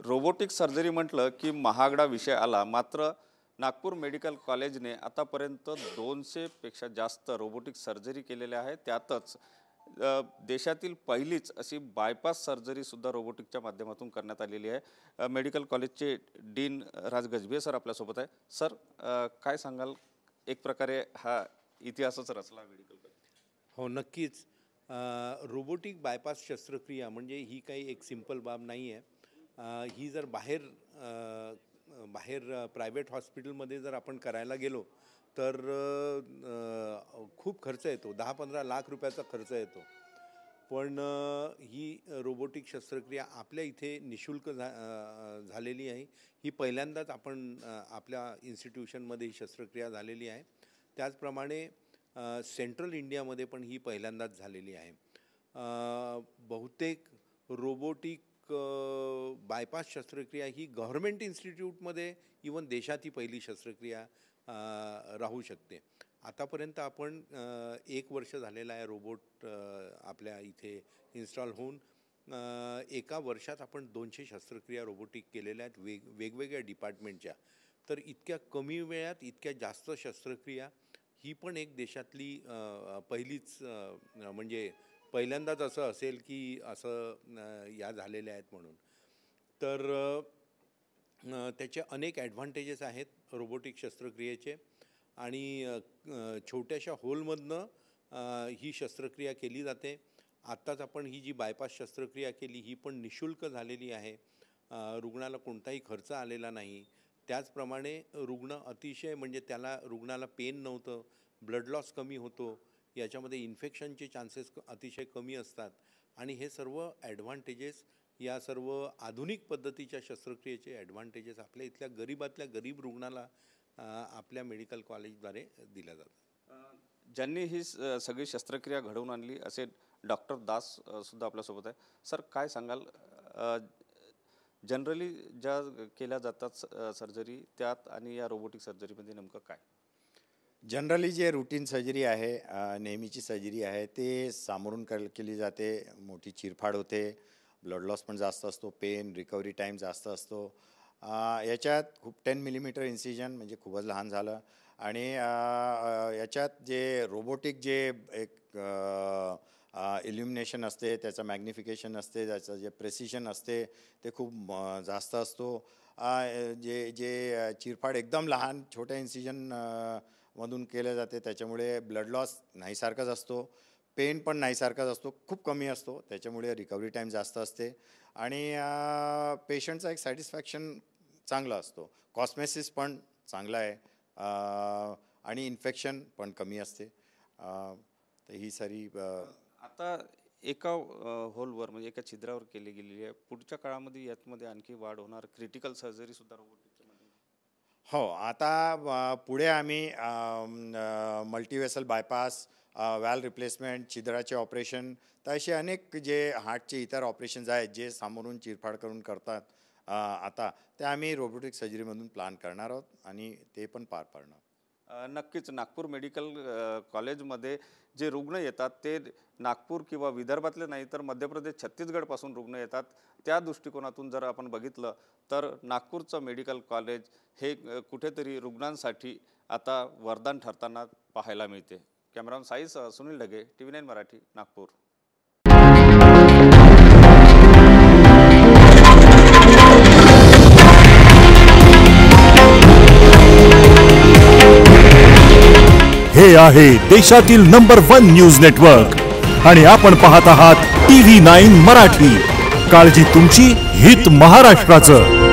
Robotic surgery म्हटलं की महागडा विषय आला। मात्र नागपूर मेडिकल कॉलेजने आतापर्यंत 200 पेक्षा जास्त रोबोटिक सर्जरी केलेल्या आहेत। त्यातच देशातील पहिलीच अशी बायपास सर्जरी सुद्धा रोबोटिकच्या माध्यमातून करण्यात आलेली आहे। मेडिकल कॉलेजचे डीन राज गजभिये सर आपल्या सोबत आहे। सर काय सांगाल, एक प्रकारे हा इतिहासच रचला मेडिकल कॉलेज? हो, नक्कीच। रोबोटिक बायपास शस्त्रक्रिया म्हणजे ही काही एक सिंपल बाब नाही आहे। ही जर बाहेर प्रायव्हेट हॉस्पिटलमध्ये जर आपण करायला गेलो तर खूप खर्च येतो, 10-15 लाख रुपयाचा खर्च येतो। पण ही रोबोटिक शस्त्रक्रिया आपल्या इथे निशुल्क झालेली आहे। ही पहिल्यांदाच आपण आपल्या इन्स्टिट्यूशनमध्ये ही शस्त्रक्रिया झालेली आहे। त्याचप्रमाणे सेंट्रल इंडियामध्ये पण ही पहिल्यांदाच झालेली आहे। बहुतेक रोबोटिक बायपास शस्त्रक्रिया ही गव्हर्नमेंट इन्स्टिट्यूटमध्ये इवन देशात ही पहिली शस्त्रक्रिया राहू शकते। आतापर्यंत आपण 1 वर्ष झालेला आहे रोबोट आपल्या इथे इन्स्टॉल होऊन। एका वर्षात आपण 200 शस्त्रक्रिया रोबोटिक केलेल्या आहेत वेगवेगळ्या डिपार्टमेंटच्या। तर इतक्या कमी वेळात इतक्या जास्त शस्त्रक्रिया ही पण एक देशातली पहिलीच म्हणजे पहिल्यांदाच असं असेल की असं या झालेल्या आहेत म्हणून। तर त्याचे अनेक ॲडव्हान्टेजेस आहेत रोबोटिक शस्त्रक्रियेचे। आणि छोट्याशा होलमधनं ही शस्त्रक्रिया केली जाते। आत्ताच आपण ही जी बायपास शस्त्रक्रिया केली ही पण निशुल्क झालेली आहे। रुग्णाला कोणताही खर्च आलेला नाही। त्याचप्रमाणे रुग्ण अतिशय म्हणजे रुग्णाला पेन नव्हतं, ब्लड लॉस कमी होतो, याच्यामध्ये इन्फेक्शनचे चान्सेस अतिशय कमी असतात। आणि हे सर्व ॲडव्हान्टेजेस, या सर्व आधुनिक पद्धतीच्या शस्त्रक्रियेचे ॲडव्हान्टेजेस आपल्या इथल्या गरीबातल्या गरीब रुग्णाला आपल्या मेडिकल कॉलेजद्वारे दिल्या जातात। ज्यांनी ही सगळी शस्त्रक्रिया घडवून आणली असे डॉक्टर दास सुद्धा आपल्यासोबत आहे। सर काय सांगाल, जनरली ज्या केल्या जातात सर्जरी त्यात आणि या रोबोटिक सर्जरीमध्ये नेमकं काय? जनरली जे रूटीन सर्जरी आहे, नेहमीची सर्जरी आहे, ते सामोरून केली जाते। मोठी चिरफाड होते, ब्लड लॉस पण जास्त असतो, पेन रिकव्हरी टाईम जास्त असतो। याच्यात खूप 10 मिलीमीटर इन्सिजन म्हणजे खूपच लहान झालं। आणि याच्यात जे रोबोटिक जे एक इल्युमिनेशन असते, त्याचं मॅग्निफिकेशन असते, त्याचं जे प्रेसिशन असते ते खूप जास्त असतो। जे चिरफाड एकदम लहान छोट्या इन्सिजन मधून केले जाते, त्याच्यामुळे ब्लड लॉस नाहीसारखाच असतो, पेन पण नाहीसारखाच असतो, खूप कमी असतो, त्याच्यामुळे रिकव्हरी टाईम जास्त असते। आणि पेशंटचा एक सॅटिस्फॅक्शन चांगला असतो, कॉस्मेसिस पण चांगला आहे, आणि इन्फेक्शन पण कमी असते। तर ही सारी आता एका होलवर म्हणजे एका छिद्रावर केली गेलेली आहे। पुढच्या काळामध्ये यामध्ये आणखी वाढ होणार, क्रिटिकल सर्जरी सुद्धा रोबोटिकच्या माध्यमातून? हो, आता पुढे आम्ही मल्टीवेसल बायपास, वॅल रिप्लेसमेंट, छिद्राचे ऑपरेशन, तर असे अनेक जे हार्टचे इतर ऑपरेशन्स आहेत जे सामोरून चिरफाड करून करतात आता, ते आम्ही रोबोटिक सर्जरीमधून प्लॅन करणार आहोत आणि ते पण पार पाडणार। नक्कीच नागपूर मेडिकल कॉलेजमध्ये जे रुग्ण येतात ते नागपूर किंवा विदर्भातले नाही तर मध्य प्रदेश, छत्तीसगडपासून रुग्ण येतात। त्या दृष्टिकोनातून जर आपण बघितलं तर नागपूरचं मेडिकल कॉलेज हे कुठेतरी रुग्णांसाठी आता वरदान ठरताना पाहायला मिळते। Cameraman size Sunil Dhage, TV9 Marathi, Nagpur. हे आहे देशातील नंबर 1 न्यूज नेटवर्क आणि आपण पाहत आहात TV9 मराठी। काळजी तुमची, हित महाराष्ट्राचं।